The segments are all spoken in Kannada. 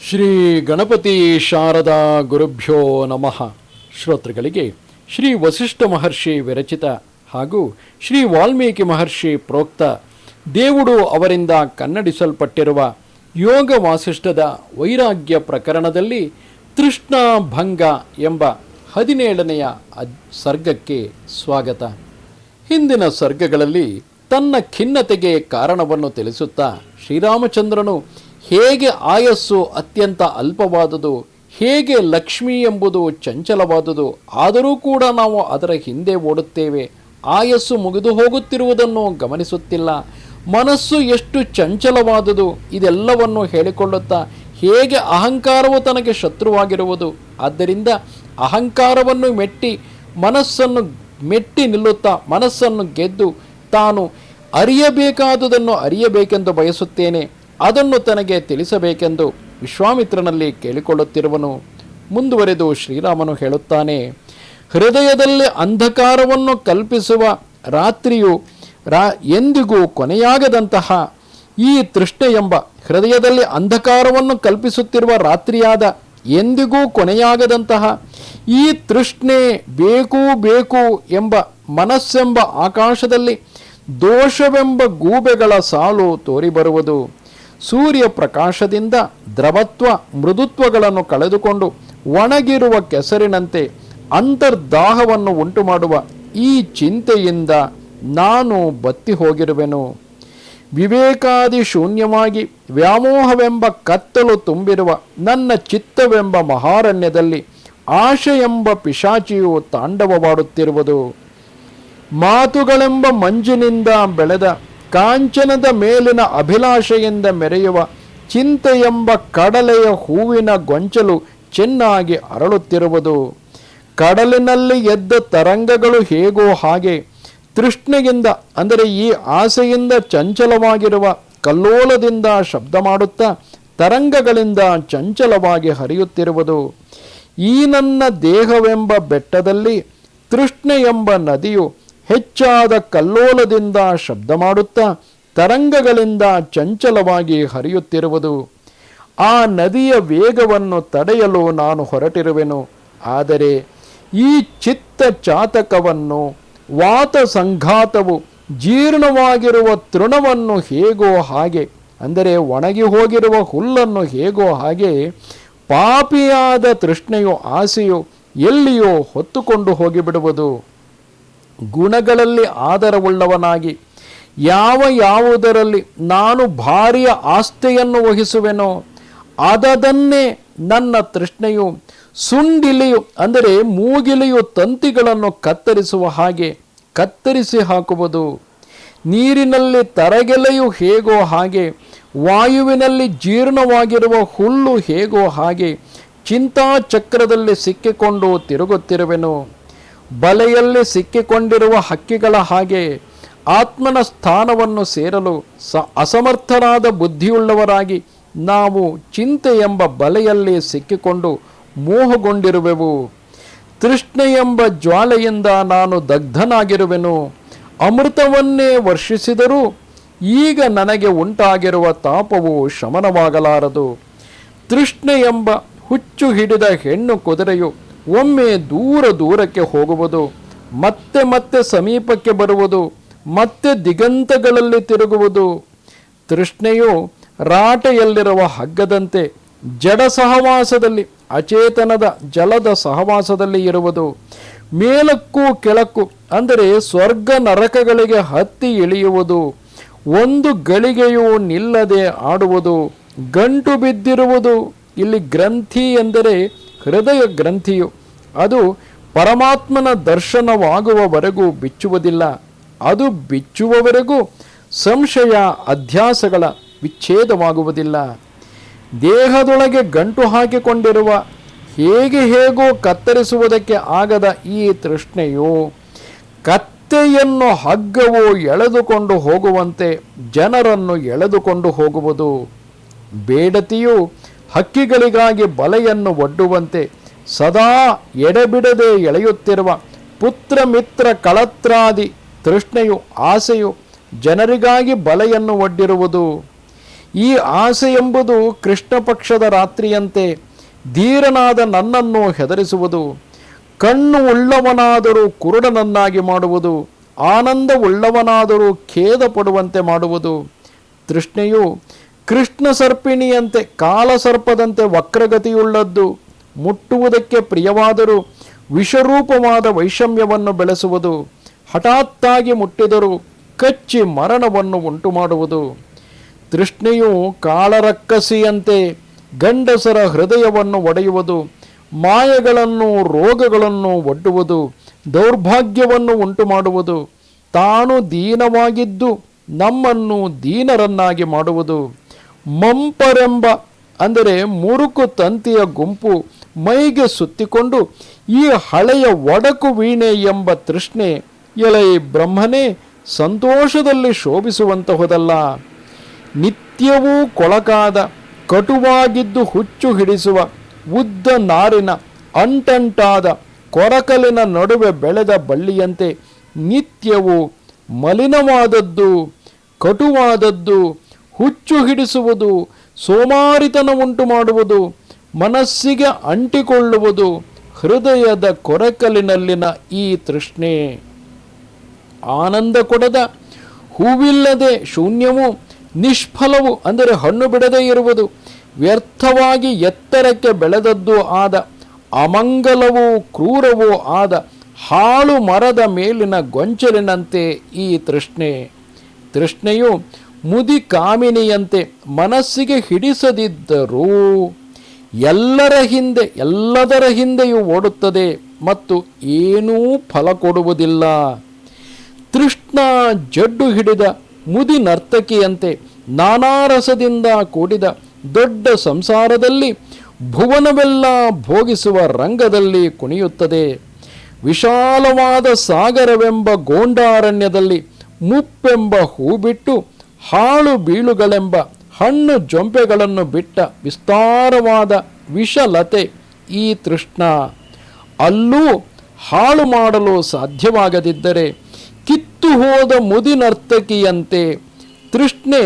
ಶ್ರೀ ಗಣಪತಿ ಶಾರದಾ ಗುರುಭ್ಯೋ ನಮಃ. ಶ್ರೋತೃಗಳಿಗೆ ಶ್ರೀ ವಸಿಷ್ಠ ಮಹರ್ಷಿ ವಿರಚಿತ ಹಾಗೂ ಶ್ರೀ ವಾಲ್ಮೀಕಿ ಮಹರ್ಷಿ ಪ್ರೋಕ್ತ ದೇವುಡು ಅವರಿಂದ ಕನ್ನಡಿಸಲ್ಪಟ್ಟಿರುವ ಯೋಗ ವಾಸಿಷ್ಠದ ವೈರಾಗ್ಯ ಪ್ರಕರಣದಲ್ಲಿ ತೃಷ್ಣಾಭಂಗ ಎಂಬ 17ನೆಯ ಸರ್ಗಕ್ಕೆ ಸ್ವಾಗತ. ಹಿಂದಿನ ಸರ್ಗಗಳಲ್ಲಿ ತನ್ನ ಖಿನ್ನತೆಗೆ ಕಾರಣವನ್ನು ತಿಳಿಸುತ್ತಾ ಶ್ರೀರಾಮಚಂದ್ರನು ಹೇಗೆ ಆಯಸ್ಸು ಅತ್ಯಂತ ಅಲ್ಪವಾದುದು, ಹೇಗೆ ಲಕ್ಷ್ಮಿ ಎಂಬುದು ಚಂಚಲವಾದುದು, ಆದರೂ ಕೂಡ ನಾವು ಅದರ ಹಿಂದೆ ಓಡುತ್ತೇವೆ, ಆಯಸ್ಸು ಮುಗಿದು ಹೋಗುತ್ತಿರುವುದನ್ನು ಗಮನಿಸುತ್ತಿಲ್ಲ, ಮನಸ್ಸು ಎಷ್ಟು ಚಂಚಲವಾದುದು ಇದೆಲ್ಲವನ್ನು ಹೇಳಿಕೊಳ್ಳುತ್ತಾ ಹೇಗೆ ಅಹಂಕಾರವು ತನಗೆ ಶತ್ರುವಾಗಿರುವುದು, ಆದ್ದರಿಂದ ಅಹಂಕಾರವನ್ನು ಮೆಟ್ಟಿ ನಿಲ್ಲುತ್ತಾ ಮನಸ್ಸನ್ನು ಗೆದ್ದು ತಾನು ಅರಿಯಬೇಕಾದುದನ್ನು ಅರಿಯಬೇಕೆಂದು ಬಯಸುತ್ತೇನೆ, ಅದನ್ನು ತನಗೆ ತಿಳಿಸಬೇಕೆಂದು ವಿಶ್ವಾಮಿತ್ರನಲ್ಲಿ ಕೇಳಿಕೊಳ್ಳುತ್ತಿರುವನು. ಮುಂದುವರೆದು ಶ್ರೀರಾಮನು ಹೇಳುತ್ತಾನೆ, ಹೃದಯದಲ್ಲಿ ಅಂಧಕಾರವನ್ನು ಕಲ್ಪಿಸುವ ರಾತ್ರಿಯು ಎಂದಿಗೂ ಕೊನೆಯಾಗದಂತಹ ಈ ತೃಷ್ಣೆ ಎಂಬ ಹೃದಯದಲ್ಲಿ ಅಂಧಕಾರವನ್ನು ಕಲ್ಪಿಸುತ್ತಿರುವ ರಾತ್ರಿಯಾದ ಎಂದಿಗೂ ಕೊನೆಯಾಗದಂತಹ ಈ ತೃಷ್ಣೆ ಬೇಕು ಬೇಕು ಎಂಬ ಮನಸ್ಸೆಂಬ ಆಕಾಶದಲ್ಲಿ ದೋಷವೆಂಬ ಗೂಬೆಗಳ ಸಾಲು ತೋರಿಬರುವುದು. ಸೂರ್ಯ ಪ್ರಕಾಶದಿಂದ ದ್ರವತ್ವ ಮೃದುತ್ವಗಳನ್ನು ಕಳೆದುಕೊಂಡು ಒಣಗಿರುವ ಕೆಸರಿನಂತೆ ಅಂತರ್ದಾಹವನ್ನು ಉಂಟು ಮಾಡುವ ಈ ಚಿಂತೆಯಿಂದ ನಾನು ಬತ್ತಿ ಹೋಗಿರುವೆನು. ವಿವೇಕಾದಿ ಶೂನ್ಯವಾಗಿ ವ್ಯಾಮೋಹವೆಂಬ ಕತ್ತಲು ತುಂಬಿರುವ ನನ್ನ ಚಿತ್ತವೆಂಬ ಮಹಾರಣ್ಯದಲ್ಲಿ ಆಶೆ ಎಂಬ ಪಿಶಾಚಿಯು ತಾಂಡವವಾಡುತ್ತಿರುವುದು. ಮಾತುಗಳೆಂಬ ಮಂಜಿನಿಂದ ಬೆಳೆದ ಕಾಂಚನದ ಮೇಲಿನ ಅಭಿಲಾಷೆಯಿಂದ ಮೆರೆಯುವ ಚಿಂತೆಯೆಂಬ ಕಡಲೆಯ ಹೂವಿನ ಗೊಂಚಲು ಚೆನ್ನಾಗಿ ಅರಳುತ್ತಿರುವುದು. ಕಡಲಿನಲ್ಲಿ ಎದ್ದ ತರಂಗಗಳು ಹೇಗೋ ಹಾಗೆ ತೃಷ್ಣೆಯಿಂದ ಅಂದರೆ ಈ ಆಸೆಯಿಂದ ಚಂಚಲವಾಗಿರುವ ಕಲ್ಲೋಲದಿಂದ ಶಬ್ದ ಮಾಡುತ್ತಾ ತರಂಗಗಳಿಂದ ಚಂಚಲವಾಗಿ ಹರಿಯುತ್ತಿರುವುದು. ಈ ನನ್ನ ದೇಹವೆಂಬ ಬೆಟ್ಟದಲ್ಲಿ ತೃಷ್ಣೆ ಎಂಬ ನದಿಯು ಹೆಚ್ಚಾದ ಕಲ್ಲೋಲದಿಂದ ಶಬ್ದ ಮಾಡುತ್ತಾ ತರಂಗಗಳಿಂದ ಚಂಚಲವಾಗಿ ಹರಿಯುತ್ತಿರುವುದು. ಆ ನದಿಯ ವೇಗವನ್ನು ತಡೆಯಲು ನಾನು ಹೊರಟಿರುವೆನು. ಆದರೆ ಈ ಚಿತ್ತ ಚಾತಕವನ್ನು ವಾತ ಸಂಘಾತವು ಜೀರ್ಣವಾಗಿರುವ ತೃಣವನ್ನು ಹೇಗೋ ಹಾಗೆ ಅಂದರೆ ಒಣಗಿ ಹೋಗಿರುವ ಹುಲ್ಲನ್ನು ಹೇಗೋ ಹಾಗೆ ಪಾಪಿಯಾದ ತೃಷ್ಣೆಯು ಆಸೆಯು ಎಲ್ಲಿಯೋ ಹೊತ್ತುಕೊಂಡು ಹೋಗಿಬಿಡುವುದು. ಗುಣಗಳಲ್ಲಿ ಆದರವುಳ್ಳವನಾಗಿ ಯಾವುದರಲ್ಲಿ ನಾನು ಭಾರಿಯ ಆಸ್ತೆಯನ್ನು ವಹಿಸುವೆನೋ ಅದನ್ನೇ ನನ್ನ ತೃಷ್ಣೆಯು ಸುಂಡಿಲಿಯು ಅಂದರೆ ಮೂಗಿಲಿಯು ತಂತಿಗಳನ್ನು ಕತ್ತರಿಸುವ ಹಾಗೆ ಕತ್ತರಿಸಿ ಹಾಕುವುದು. ನೀರಿನಲ್ಲಿ ತರಗೆಲೆಯು ಹೇಗೋ ಹಾಗೆ ವಾಯುವಿನಲ್ಲಿ ಜೀರ್ಣವಾಗಿರುವ ಹುಲ್ಲು ಹೇಗೋ ಹಾಗೆ ಚಿಂತಾಚಕ್ರದಲ್ಲಿ ಸಿಕ್ಕಿಕೊಂಡು ತಿರುಗುತ್ತಿರುವೆನು. ಬಲೆಯಲ್ಲಿ ಸಿಕ್ಕಿಕೊಂಡಿರುವ ಹಕ್ಕಿಗಳ ಹಾಗೆ ಆತ್ಮನ ಸ್ಥಾನವನ್ನು ಸೇರಲು ಅಸಮರ್ಥರಾದ ಬುದ್ಧಿಯುಳ್ಳವರಾಗಿ ನಾವು ಚಿಂತೆ ಎಂಬ ಬಲೆಯಲ್ಲಿ ಸಿಕ್ಕಿಕೊಂಡು ಮೋಹಗೊಂಡಿರುವೆವು. ತೃಷ್ಣೆ ಎಂಬ ಜ್ವಾಲೆಯಿಂದ ನಾನು ದಗ್ಧನಾಗಿರುವೆನು. ಅಮೃತವನ್ನೇ ವರ್ಷಿಸಿದರೂ ಈಗ ನನಗೆ ಉಂಟಾಗಿರುವ ತಾಪವು ಶಮನವಾಗಲಾರದು. ತೃಷ್ಣೆ ಎಂಬ ಹುಚ್ಚು ಹಿಡಿದ ಹೆಣ್ಣು ಕುದುರೆಯು ಒಮ್ಮೆ ದೂರಕ್ಕೆ ಹೋಗುವುದು, ಮತ್ತೆ ಸಮೀಪಕ್ಕೆ ಬರುವುದು, ಮತ್ತೆ ದಿಗಂತಗಳಲ್ಲಿ ತಿರುಗುವುದು. ತೃಷ್ಣೆಯು ರಾಟೆಯಲ್ಲಿರುವ ಹಗ್ಗದಂತೆ ಜಡ ಸಹವಾಸದಲ್ಲಿ ಅಚೇತನದ ಜಲದ ಸಹವಾಸದಲ್ಲಿ ಇರುವುದು. ಮೇಲಕ್ಕೂ ಕೆಳಕ್ಕೂ ಅಂದರೆ ಸ್ವರ್ಗ ನರಕಗಳಿಗೆ ಹತ್ತಿ ಇಳಿಯುವುದು. ಒಂದು ಗಳಿಗೆಯೂ ನಿಲ್ಲದೆ ಆಡುವುದು, ಗಂಟು ಬಿದ್ದಿರುವುದು. ಇಲ್ಲಿ ಗ್ರಂಥಿ ಎಂದರೆ ಹೃದಯ ಗ್ರಂಥಿಯು, ಅದು ಪರಮಾತ್ಮನ ದರ್ಶನವಾಗುವವರೆಗೂ ಬಿಚ್ಚುವುದಿಲ್ಲ. ಅದು ಬಿಚ್ಚುವವರೆಗೂ ಸಂಶಯ ಅಧ್ಯಾಸಗಳ ವಿಚ್ಛೇದವಾಗುವುದಿಲ್ಲ. ದೇಹದೊಳಗೆ ಗಂಟು ಹಾಕಿಕೊಂಡಿರುವ ಹೇಗೋ ಕತ್ತರಿಸುವುದಕ್ಕೆ ಆಗದ ಈ ತೃಷ್ಣೆಯು ಕತ್ತೆಯನ್ನು ಹಗ್ಗವು ಎಳೆದುಕೊಂಡು ಹೋಗುವಂತೆ ಜನರನ್ನು ಎಳೆದುಕೊಂಡು ಹೋಗುವುದು. ಬೇಡತಿಯು ಹಕ್ಕಿಗಳಿಗಾಗಿ ಬಲೆಯನ್ನು ಒಡ್ಡುವಂತೆ ಸದಾ ಎಡೆಬಿಡದೆ ಎಳೆಯುತ್ತಿರುವ ಪುತ್ರ ಮಿತ್ರ ಕಳತ್ರಾದಿ ತೃಷ್ಣೆಯು ಆಸೆಯು ಜನರಿಗಾಗಿ ಬಲೆಯನ್ನು ಒಡ್ಡಿರುವುದು. ಈ ಆಸೆ ಎಂಬುದು ಕೃಷ್ಣ ಪಕ್ಷದ ರಾತ್ರಿಯಂತೆ ಧೀರನಾದ ನನ್ನನ್ನು ಹೆದರಿಸುವುದು, ಕಣ್ಣು ಉಳ್ಳವನಾದರೂ ಕುರುಡನನ್ನಾಗಿ ಮಾಡುವುದು, ಆನಂದ ಉಳ್ಳವನಾದರೂ ಖೇದ ಪಡುವಂತೆ ಮಾಡುವುದು. ತೃಷ್ಣೆಯು ಕೃಷ್ಣ ಸರ್ಪಿಣಿಯಂತೆ ಕಾಲಸರ್ಪದಂತೆ ವಕ್ರಗತಿಯುಳ್ಳದ್ದು, ಮುಟ್ಟುವುದಕ್ಕೆ ಪ್ರಿಯವಾದರೂ ವಿಷರೂಪವಾದ ವೈಷಮ್ಯವನ್ನು ಬೆಳೆಸುವುದು, ಹಠಾತ್ತಾಗಿ ಮುಟ್ಟಿದರೂ ಕಚ್ಚಿ ಮರಣವನ್ನು ಉಂಟು ಮಾಡುವುದು. ತೃಷ್ಣೆಯು ಕಾಳರಕ್ಕಸಿಯಂತೆ ಗಂಡಸರ ಹೃದಯವನ್ನು ಒಡೆಯುವುದು, ಮಾಯೆಗಳನ್ನು ರೋಗಗಳನ್ನು ಒಡ್ಡುವುದು, ದೌರ್ಭಾಗ್ಯವನ್ನು ಉಂಟು ಮಾಡುವುದು, ತಾನು ದೀನವಾಗಿದ್ದು ನಮ್ಮನ್ನು ದೀನರನ್ನಾಗಿ ಮಾಡುವುದು. ಮಂಪರೆಂಬ ಅಂದರೆ ಮುರುಕು ತಂತಿಯ ಗುಂಪು ಮೈಗೆ ಸುತ್ತಿಕೊಂಡು ಈ ಹಳೆಯ ಒಡಕು ವೀಣೆ ಎಂಬ ತೃಷ್ಣೆ ಎಲೈ ಬ್ರಹ್ಮನೇ ಸಂತೋಷದಲ್ಲಿ ಶೋಭಿಸುವಂತಹುದಲ್ಲ. ನಿತ್ಯವೂ ಕೊಳಕಾದ ಕಟುವಾಗಿದ್ದು ಹುಚ್ಚು ಹಿಡಿಸುವ ಉದ್ದ ನಾರಿನ ಅಂಟಂಟಾದ ಕೊರಕಲಿನ ನಡುವೆ ಬೆಳೆದ ಬಳ್ಳಿಯಂತೆ ನಿತ್ಯವೂ ಮಲಿನವಾದದ್ದು, ಕಟುವಾದದ್ದು, ಹುಚ್ಚು ಹಿಡಿಸುವುದು, ಸೋಮಾರಿತನ ಉಂಟು ಮಾಡುವುದು, ಮನಸ್ಸಿಗೆ ಅಂಟಿಕೊಳ್ಳುವುದು ಹೃದಯದ ಕೊರಕಲಿನಲ್ಲಿನ ಈ ತೃಷ್ಣೆ. ಆನಂದ ಕೊಡದ ಹೂವಿಲ್ಲದೆ ಶೂನ್ಯವೂ ನಿಷ್ಫಲವು ಅಂದರೆ ಹಣ್ಣು ಬಿಡದೇ ಇರುವುದು, ವ್ಯರ್ಥವಾಗಿ ಎತ್ತರಕ್ಕೆ ಬೆಳೆದದ್ದು ಆದ ಅಮಂಗಲವೂ ಕ್ರೂರವೂ ಆದ ಹಾಳು ಮರದ ಮೇಲಿನ ಗೊಂಚಲಿನಂತೆ ಈ ತೃಷ್ಣೆ. ತೃಷ್ಣೆಯು ಮುದಿ ಕಾಮಿನಿಯಂತೆ ಮನಸ್ಸಿಗೆ ಹಿಡಿಸದಿದ್ದರೂ ಎಲ್ಲದರ ಹಿಂದೆಯೂ ಓಡುತ್ತದೆ ಮತ್ತು ಏನೂ ಫಲ ಕೊಡುವುದಿಲ್ಲ. ತೃಷ್ಣ ಜಡ್ಡು ಹಿಡಿದ ಮುದಿ ನರ್ತಕಿಯಂತೆ ನಾನಾ ರಸದಿಂದ ಕೂಡಿದ ದೊಡ್ಡ ಸಂಸಾರದಲ್ಲಿ ಭುವನವೆಲ್ಲ ಭೋಗಿಸುವ ರಂಗದಲ್ಲಿ ಕುಣಿಯುತ್ತದೆ. ವಿಶಾಲವಾದ ಸಾಗರವೆಂಬ ಗೋಂಡಾರಣ್ಯದಲ್ಲಿ ಮುಪ್ಪೆಂಬ ಹೂ ಬಿಟ್ಟು ಹಾಳು ಬೀಳುಗಳೆಂಬ ಹಣ್ಣು ಜೊಂಪೆಗಳನ್ನು ಬಿಟ್ಟ ವಿಸ್ತಾರವಾದ ವಿಷಲತೆ ಈ ತೃಷ್ಣ. ಅಲ್ಲೂ ಹಾಳು ಮಾಡಲು ಸಾಧ್ಯವಾಗದಿದ್ದರೆ ಕಿತ್ತು ಹೋದ ಮುದಿ ನರ್ತಕಿಯಂತೆ ತೃಷ್ಣೆ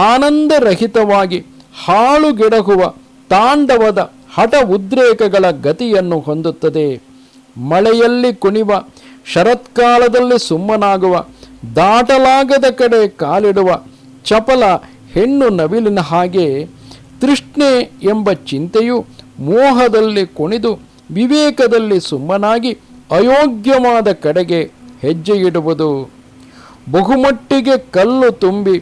ಆನಂದರಹಿತವಾಗಿ ಹಾಳುಗೆಡಹುವ ತಾಂಡವದ ಹಠ ಉದ್ರೇಕಗಳ ಗತಿಯನ್ನು ಹೊಂದುತ್ತದೆ. ಮಳೆಯಲ್ಲಿ ಕುಣಿವ, ಶರತ್ಕಾಲದಲ್ಲಿ ಸುಮ್ಮನಾಗುವ, ದಾಟಲಾಗದ ಕಡೆ ಕಾಲಿಡುವ ಚಪಲ ಹೆಣ್ಣು ನವಿಲಿನ ಹಾಗೆ ತೃಷ್ಣೆ ಎಂಬ ಚಿಂತೆಯು ಮೋಹದಲ್ಲಿ ಕುಣಿದು ವಿವೇಕದಲ್ಲಿ ಸುಮ್ಮನಾಗಿ ಅಯೋಗ್ಯವಾದ ಕಡೆಗೆ ಹೆಜ್ಜೆ ಇಡುವುದು. ಬಹುಮಟ್ಟಿಗೆ ಕಲ್ಲು ತುಂಬಿ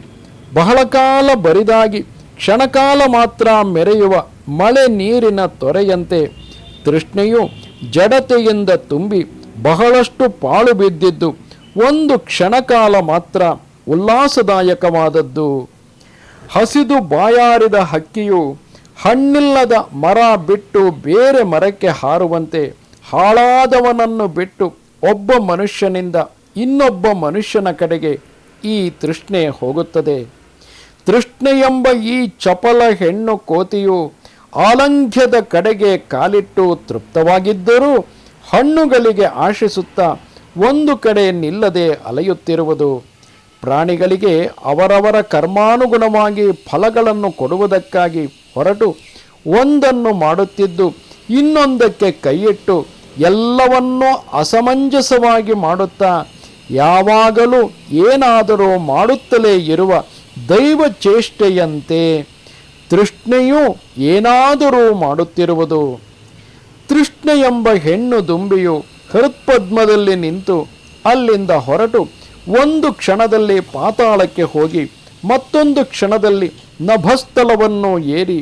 ಬಹಳ ಕಾಲ ಬರಿದಾಗಿ ಕ್ಷಣಕಾಲ ಮಾತ್ರ ಮೆರೆಯುವ ಮಳೆ ನೀರಿನ ತೊರೆಯಂತೆ ತೃಷ್ಣೆಯು ಜಡತೆಯಿಂದ ತುಂಬಿ ಬಹಳಷ್ಟು ಪಾಳು ಬಿದ್ದಿದ್ದು ಒಂದು ಕ್ಷಣಕಾಲ ಮಾತ್ರ ಉಲ್ಲಾಸದಾಯಕವಾದದ್ದು. ಹಸಿದು ಬಾಯಾರಿದ ಹಕ್ಕಿಯು ಹಣ್ಣಿಲ್ಲದ ಮರ ಬಿಟ್ಟು ಬೇರೆ ಮರಕ್ಕೆ ಹಾರುವಂತೆ ಹಾಳಾದವನನ್ನು ಬಿಟ್ಟು ಒಬ್ಬ ಮನುಷ್ಯನಿಂದ ಇನ್ನೊಬ್ಬ ಮನುಷ್ಯನ ಕಡೆಗೆ ಈ ತೃಷ್ಣೆ ಹೋಗುತ್ತದೆ. ತೃಷ್ಣೆ ಎಂಬ ಈ ಚಪಲ ಹೆಣ್ಣು ಕೋತಿಯು ಆಲಂಘ್ಯದ ಕಡೆಗೆ ಕಾಲಿಟ್ಟು ತೃಪ್ತವಾಗಿದ್ದರೂ ಹಣ್ಣುಗಳಿಗೆ ಆಶಿಸುತ್ತಾ ಒಂದು ಕಡೆ ನಿಲ್ಲದೆ ಅಲೆಯುತ್ತಿರುವುದು. ಪ್ರಾಣಿಗಳಿಗೆ ಅವರವರ ಕರ್ಮಾನುಗುಣವಾಗಿ ಫಲಗಳನ್ನು ಕೊಡುವುದಕ್ಕಾಗಿ ಹೊರಟು ಒಂದನ್ನು ಮಾಡುತ್ತಿದ್ದು ಇನ್ನೊಂದಕ್ಕೆ ಕೈಯಿಟ್ಟು ಎಲ್ಲವನ್ನೂ ಅಸಮಂಜಸವಾಗಿ ಮಾಡುತ್ತಾ ಯಾವಾಗಲೂ ಏನಾದರೂ ಮಾಡುತ್ತಲೇ ಇರುವ ದೈವ ಚೇಷ್ಟೆಯಂತೆ ತೃಷ್ಣೆಯೂ ಏನಾದರೂ ಮಾಡುತ್ತಿರುವುದು. ತೃಷ್ಣೆ ಎಂಬ ಹೆಣ್ಣು ದುಂಬಿಯು ಹೃತ್ಪದ್ಮದಲ್ಲಿ ನಿಂತು ಅಲ್ಲಿಂದ ಹೊರಟು ಒಂದು ಕ್ಷಣದಲ್ಲಿ ಪಾತಾಳಕ್ಕೆ ಹೋಗಿ ಮತ್ತೊಂದು ಕ್ಷಣದಲ್ಲಿ ನಭಸ್ಥಲವನ್ನು ಏರಿ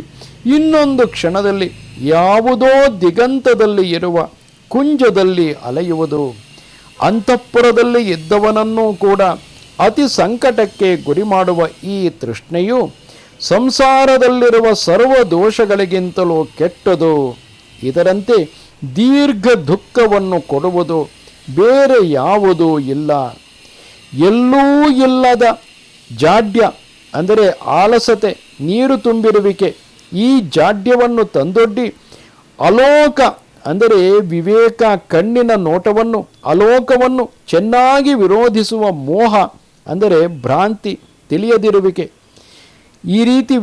ಇನ್ನೊಂದು ಕ್ಷಣದಲ್ಲಿ ಯಾವುದೋ ದಿಗಂತದಲ್ಲಿ ಇರುವ ಕುಂಜದಲ್ಲಿ ಅಲೆಯುವುದು. ಅಂತಃಪುರದಲ್ಲಿ ಇದ್ದವನನ್ನೂ ಕೂಡ ಅತಿ ಸಂಕಟಕ್ಕೆ ಗುರಿ ಮಾಡುವ ಈ ತೃಷ್ಣೆಯು ಸಂಸಾರದಲ್ಲಿರುವ ಸರ್ವ ದೋಷಗಳಿಗಿಂತಲೂ ಕೆಟ್ಟದು. ಇದರಂತೆ ದೀರ್ಘ ದುಃಖವನ್ನು ಕೊಡುವುದು ಬೇರೆ ಯಾವುದೂ ಇಲ್ಲ. ಎಲ್ಲೂ ಇಲ್ಲದ ಜಾಡ್ಯ ಅಂದರೆ ಆಲಸತೆ, ನೀರು ತುಂಬಿರುವಿಕೆ, ಈ ಜಾಡ್ಯವನ್ನು ತಂದೊಡ್ಡಿ ಅಲೋಕ ಅಂದರೆ ವಿವೇಕ, ಕಣ್ಣಿನ ನೋಟವನ್ನು, ಅಲೋಕವನ್ನು ಚೆನ್ನಾಗಿ ವಿರೋಧಿಸುವ ಮೋಹ ಅಂದರೆ ಭ್ರಾಂತಿ, ತಿಳಿಯದಿರುವಿಕೆ, ಈ ರೀತಿ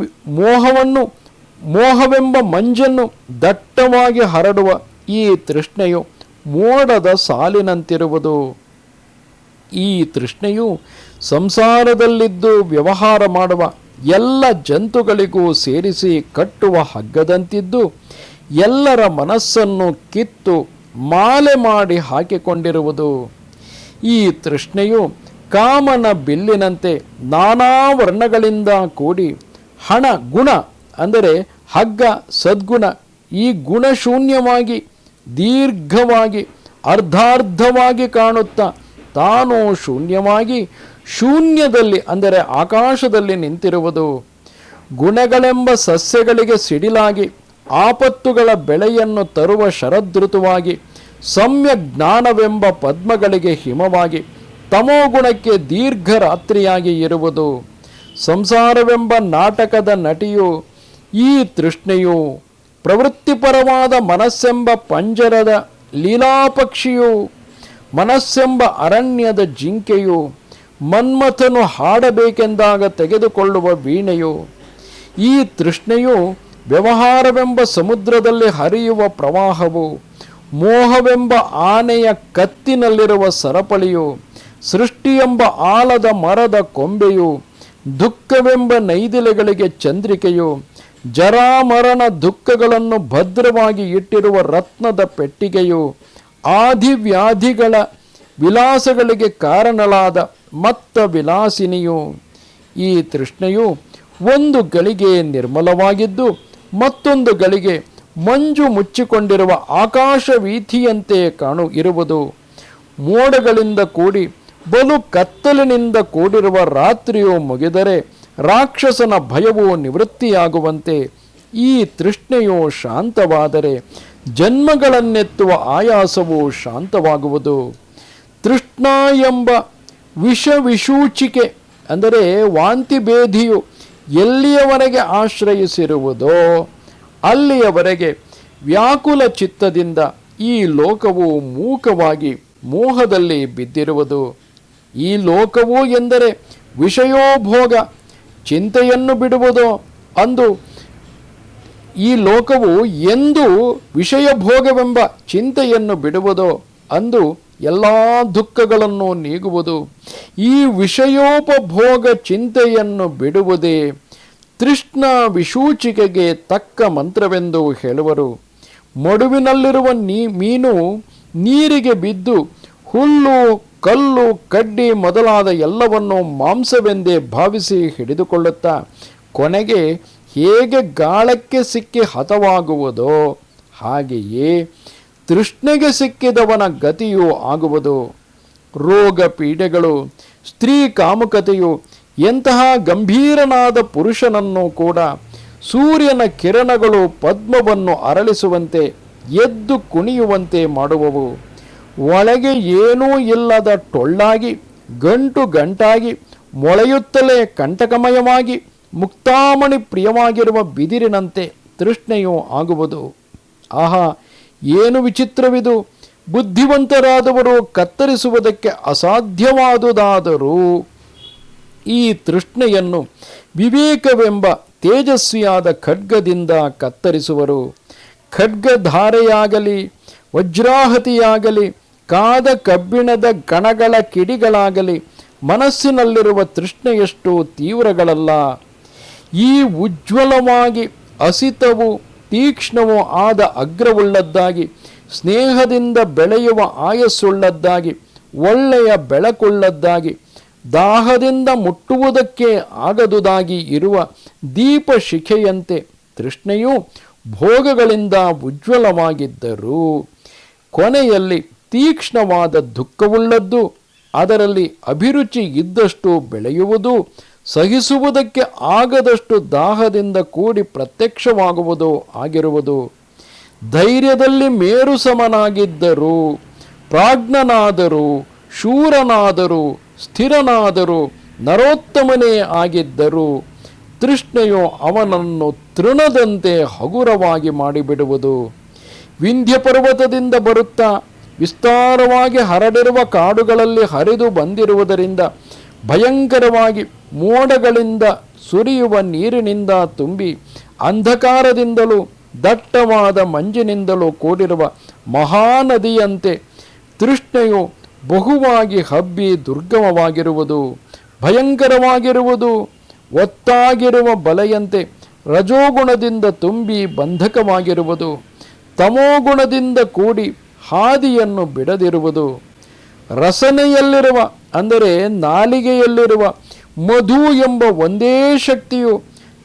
ಮೋಹವೆಂಬ ಮಂಜನ್ನು ದಟ್ಟವಾಗಿ ಹರಡುವ ಈ ತೃಷ್ಣೆಯು ಮೋಡದ ಸಾಲಿನಂತಿರುವುದು. ಈ ತೃಷ್ಣೆಯು ಸಂಸಾರದಲ್ಲಿದ್ದು ವ್ಯವಹಾರ ಮಾಡುವ ಎಲ್ಲ ಜಂತುಗಳಿಗೂ ಸೇರಿಸಿ ಕಟ್ಟುವ ಹಗ್ಗದಂತಿದ್ದು ಎಲ್ಲರ ಮನಸ್ಸನ್ನು ಕಿತ್ತು ಮಾಲೆ ಮಾಡಿ ಹಾಕಿಕೊಂಡಿರುವುದು. ಈ ತೃಷ್ಣೆಯು ಕಾಮನ ಬಿಲ್ಲಿನಂತೆ ನಾನಾ ವರ್ಣಗಳಿಂದ ಕೂಡಿ ಹಣ ಗುಣ ಅಂದರೆ ಹಗ್ಗ ಸದ್ಗುಣ ಈ ಗುಣಶೂನ್ಯವಾಗಿ ದೀರ್ಘವಾಗಿ ಅರ್ಧಾರ್ಧವಾಗಿ ಕಾಣುತ್ತಾ ತಾನು ಶೂನ್ಯವಾಗಿ ಶೂನ್ಯದಲ್ಲಿ ಅಂದರೆ ಆಕಾಶದಲ್ಲಿ ನಿಂತಿರುವುದು. ಗುಣಗಳೆಂಬ ಸಸ್ಯಗಳಿಗೆ ಸಿಡಿಲಾಗಿ ಆಪತ್ತುಗಳ ಬೆಳೆಯನ್ನು ತರುವ ಶರದೃತುವಾಗಿ ಸಮ್ಯಕ್ ಜ್ಞಾನವೆಂಬ ಪದ್ಮಗಳಿಗೆ ಹಿಮವಾಗಿ ತಮೋಗುಣಕ್ಕೆ ದೀರ್ಘ ರಾತ್ರಿಯಾಗಿ ಇರುವುದು. ಸಂಸಾರವೆಂಬ ನಾಟಕದ ನಟಿಯು ಈ ತೃಷ್ಣೆಯು, ಪ್ರವೃತ್ತಿಪರವಾದ ಮನಸ್ಸೆಂಬ ಪಂಜರದ ಲೀಲಾಪಕ್ಷಿಯು, ಮನಸ್ಸೆಂಬ ಅರಣ್ಯದ ಜಿಂಕೆಯು, ಮನ್ಮಥನು ಹಾಡಬೇಕೆಂದಾಗ ತೆಗೆದುಕೊಳ್ಳುವ ವೀಣೆಯು. ಈ ತೃಷ್ಣೆಯು ವ್ಯವಹಾರವೆಂಬ ಸಮುದ್ರದಲ್ಲಿ ಹರಿಯುವ ಪ್ರವಾಹವು, ಮೋಹವೆಂಬ ಆನೆಯ ಕತ್ತಿನಲ್ಲಿರುವ ಸರಪಳಿಯು, ಸೃಷ್ಟಿಯೆಂಬ ಆಲದ ಮರದ ಕೊಂಬೆಯು, ದುಃಖವೆಂಬ ನೈದಿಲೆಗಳಿಗೆ ಚಂದ್ರಿಕೆಯು, ಜರಾಮರಣ ದುಃಖಗಳನ್ನು ಭದ್ರವಾಗಿ ಇಟ್ಟಿರುವ ರತ್ನದ ಪೆಟ್ಟಿಗೆಯು, ಆದಿವ್ಯಾಧಿಗಳ ವಿಲಾಸಗಳಿಗೆ ಕಾರಣಲಾದ ಮತ್ತ ವಿಲಾಸಿನಿಯು. ಈ ತೃಷ್ಣೆಯು ಒಂದು ಗಳಿಗೆ ನಿರ್ಮಲವಾಗಿದ್ದು ಮತ್ತೊಂದು ಗಳಿಗೆ ಮಂಜು ಮುಚ್ಚಿಕೊಂಡಿರುವ ಆಕಾಶ ವೀಥಿಯಂತೆ ಇರುವುದು. ಮೋಡಗಳಿಂದ ಕೂಡಿ ಬಲು ಕತ್ತಲಿನಿಂದ ಕೂಡಿರುವ ರಾತ್ರಿಯು ಮುಗಿದರೆ ರಾಕ್ಷಸನ ಭಯವು ನಿವೃತ್ತಿಯಾಗುವಂತೆ ಈ ತೃಷ್ಣೆಯು ಶಾಂತವಾದರೆ ಜನ್ಮಗಳನ್ನೆತ್ತುವ ಆಯಾಸವು ಶಾಂತವಾಗುವುದು. ತೃಷ್ಣಾ ಎಂಬ ವಿಷವಿಷೂಚಿಕೆ ಅಂದರೆ ವಾಂತಿ ಭೇದಿಯು ಎಲ್ಲಿಯವರೆಗೆ ಆಶ್ರಯಿಸಿರುವುದೋ ಅಲ್ಲಿಯವರೆಗೆ ವ್ಯಾಕುಲ ಚಿತ್ತದಿಂದ ಈ ಲೋಕವು ಮೂಕವಾಗಿ ಮೋಹದಲ್ಲಿ ಬಿದ್ದಿರುವುದು. ಈ ಲೋಕವು ಎಂದರೆ ವಿಷಯೋಭೋಗ ಚಿಂತೆಯನ್ನು ಬಿಡುವುದೋ ಅಂದು ಈ ಲೋಕವು ಎಂದು ವಿಷಯ ಭೋಗವೆಂಬ ಚಿಂತೆಯನ್ನು ಬಿಡುವುದೋ ಅಂದು ಎಲ್ಲ ದುಃಖಗಳನ್ನು ನೀಗುವುದು. ಈ ವಿಷಯೋಪಭೋಗ ಚಿಂತೆಯನ್ನು ಬಿಡುವುದೇ ತೃಷ್ಣ ವಿಷೂಚಿಕೆಗೆ ತಕ್ಕ ಮಂತ್ರವೆಂದು ಹೇಳುವರು. ಮಡುವಿನಲ್ಲಿರುವ ಮೀನು ನೀರಿಗೆ ಬಿದ್ದು ಹುಲ್ಲು ಕಲ್ಲು ಕಡ್ಡಿ ಮೊದಲಾದ ಎಲ್ಲವನ್ನು ಮಾಂಸವೆಂದೇ ಭಾವಿಸಿ ಹಿಡಿದುಕೊಳ್ಳುತ್ತಾ ಕೊನೆಗೆ ಹೇಗೆ ಗಾಳಕ್ಕೆ ಸಿಕ್ಕಿ ಹತವಾಗುವುದೋ ಹಾಗೆಯೇ ತೃಷ್ಣೆಗೆ ಸಿಕ್ಕಿದವನ ಗತಿಯೂ ಆಗುವುದು. ರೋಗ ಪೀಡೆಗಳು, ಸ್ತ್ರೀ ಕಾಮುಕತೆಯು ಎಂತಹ ಗಂಭೀರನಾದ ಪುರುಷನನ್ನು ಕೂಡ ಸೂರ್ಯನ ಕಿರಣಗಳು ಪದ್ಮವನ್ನು ಅರಳಿಸುವಂತೆ ಎದ್ದು ಕುಣಿಯುವಂತೆ ಮಾಡುವವು. ಒಳಗೆ ಏನೂ ಇಲ್ಲದ ಟೊಳ್ಳಾಗಿ ಗಂಟು ಗಂಟಾಗಿ ಮೊಳೆಯುತ್ತಲೇ ಕಂಟಕಮಯವಾಗಿ ಮುಕ್ತಾಮಣಿ ಪ್ರಿಯವಾಗಿರುವ ಬಿದಿರಿನಂತೆ ತೃಷ್ಣೆಯೂ ಆಗುವುದು. ಆಹಾ, ಏನು ವಿಚಿತ್ರವಿದು! ಬುದ್ಧಿವಂತರಾದವರು ಕತ್ತರಿಸುವುದಕ್ಕೆ ಅಸಾಧ್ಯವಾದುದಾದರೂ ಈ ತೃಷ್ಣೆಯನ್ನು ವಿವೇಕವೆಂಬ ತೇಜಸ್ವಿಯಾದ ಖಡ್ಗದಿಂದ ಕತ್ತರಿಸುವರು. ಖಡ್ಗಧಾರೆಯಾಗಲಿ ವಜ್ರಾಹತಿಯಾಗಲಿ ಕಾದ ಕಬ್ಬಿಣದ ಗಣಗಳ ಕಿಡಿಗಳಾಗಲಿ ಮನಸ್ಸಿನಲ್ಲಿರುವ ತೃಷ್ಣೆಯಷ್ಟು ತೀವ್ರಗಳಲ್ಲ. ಈ ಉಜ್ವಲವಾಗಿ ಅಸಿತವೂ ತೀಕ್ಷ್ಣವೂ ಆದ ಅಗ್ರವುಳ್ಳದ್ದಾಗಿ ಸ್ನೇಹದಿಂದ ಬೆಳೆಯುವ ಆಯಸ್ಸುಳ್ಳದ್ದಾಗಿ ಒಳ್ಳೆಯ ಬೆಳಕುಳ್ಳದ್ದಾಗಿ ದಾಹದಿಂದ ಮುಟ್ಟುವುದಕ್ಕೆ ಆಗದುದಾಗಿ ಇರುವ ದೀಪ ಶಿಖೆಯಂತೆ ತೃಷ್ಣೆಯು ಭೋಗಗಳಿಂದ ಉಜ್ವಲವಾಗಿದ್ದರೂ ಕೊನೆಯಲ್ಲಿ ತೀಕ್ಷ್ಣವಾದ ದುಃಖವುಳ್ಳದ್ದು, ಅದರಲ್ಲಿ ಅಭಿರುಚಿ ಇದ್ದಷ್ಟು ಬೆಳೆಯುವುದು, ಸಹಿಸುವುದಕ್ಕೆ ಆಗದಷ್ಟು ದಾಹದಿಂದ ಕೂಡಿ ಪ್ರತ್ಯಕ್ಷವಾಗುವುದು ಆಗಿರುವುದು. ಧೈರ್ಯದಲ್ಲಿ ಮೇರು ಸಮನಾಗಿದ್ದರೂ, ಪ್ರಾಜ್ಞನಾದರೂ, ಶೂರನಾದರೂ, ಸ್ಥಿರನಾದರೂ, ನರೋತ್ತಮನೇ ಆಗಿದ್ದರೂ ತೃಷ್ಣೆಯು ಅವನನ್ನು ತೃಣದಂತೆ ಹಗುರವಾಗಿ ಮಾಡಿಬಿಡುವುದು. ವಿಂಧ್ಯ ಪರ್ವತದಿಂದ ಬರುತ್ತಾ ವಿಸ್ತಾರವಾಗಿ ಹರಡಿರುವ ಕಾಡುಗಳಲ್ಲಿ ಹರಿದು ಬಂದಿರುವುದರಿಂದ ಭಯಂಕರವಾಗಿ ಮೋಡಗಳಿಂದ ಸುರಿಯುವ ನೀರಿನಿಂದ ತುಂಬಿ ಅಂಧಕಾರದಿಂದಲೂ ದಟ್ಟವಾದ ಮಂಜಿನಿಂದಲೂ ಕೂಡಿರುವ ಮಹಾನದಿಯಂತೆ ತೃಷ್ಣೆಯು ಬಹುವಾಗಿ ಹಬ್ಬಿ ದುರ್ಗಮವಾಗಿರುವುದು, ಭಯಂಕರವಾಗಿರುವುದು. ಒತ್ತಾಗಿರುವ ಬಲೆಯಂತೆ ರಜೋಗುಣದಿಂದ ತುಂಬಿ ಬಂಧಕವಾಗಿರುವುದು, ತಮೋಗುಣದಿಂದ ಕೂಡಿ ಹಾದಿಯನ್ನು ಬಿಡದಿರುವುದು. ರಸನೆಯಲ್ಲಿರುವ ಅಂದರೆ ನಾಲಿಗೆಯಲ್ಲಿರುವ ಮಧು ಎಂಬ ಒಂದೇ ಶಕ್ತಿಯು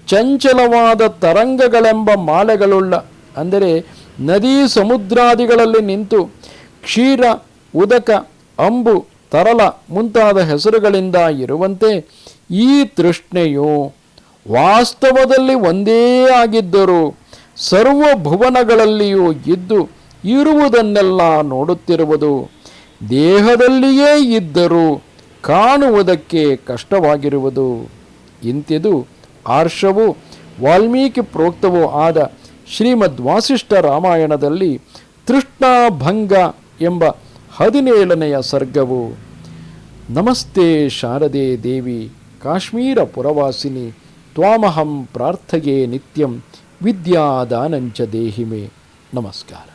ಚಂಚಲವಾದ ತರಂಗಗಳೆಂಬ ಮಾಲೆಗಳುಳ್ಳ ಅಂದರೆ ನದಿ ಸಮುದ್ರಾದಿಗಳಲ್ಲಿ ನಿಂತು ಕ್ಷೀರ, ಉದಕ, ಅಂಬು, ತರಲ ಮುಂತಾದ ಹೆಸರುಗಳಿಂದ ಇರುವಂತೆ ಈ ತೃಷ್ಣೆಯು ವಾಸ್ತವದಲ್ಲಿ ಒಂದೇ ಆಗಿದ್ದರೂ ಸರ್ವಭುವನಗಳಲ್ಲಿಯೂ ಇದ್ದು ಇರುವುದನ್ನೆಲ್ಲ ನೋಡುತ್ತಿರುವುದು. ದೇಹದಲ್ಲಿಯೇ ಇದ್ದರೂ ಕಾಣುವುದಕ್ಕೆ ಕಷ್ಟವಾಗಿರುವುದು. ಇಂತಿದು ಆರ್ಷವೂ ವಾಲ್ಮೀಕಿ ಪ್ರೋಕ್ತವೂ ಆದ ಶ್ರೀಮದ್ ವಾಸಿಷ್ಠ ರಾಮಾಯಣದಲ್ಲಿ ತೃಷ್ಣಾಭಂಗ ಎಂಬ 17ನೆಯ ಸರ್ಗವು. ನಮಸ್ತೆ ಶಾರದೆ ದೇವಿ ಕಾಶ್ಮೀರ ಪುರವಾಸಿನಿ ತ್ವಾಮಹಂ ಪ್ರಾರ್ಥಯೇ ನಿತ್ಯಂ ವಿದ್ಯಾದಾನಂಚ ದೇಹಿಮೆ. ನಮಸ್ಕಾರ.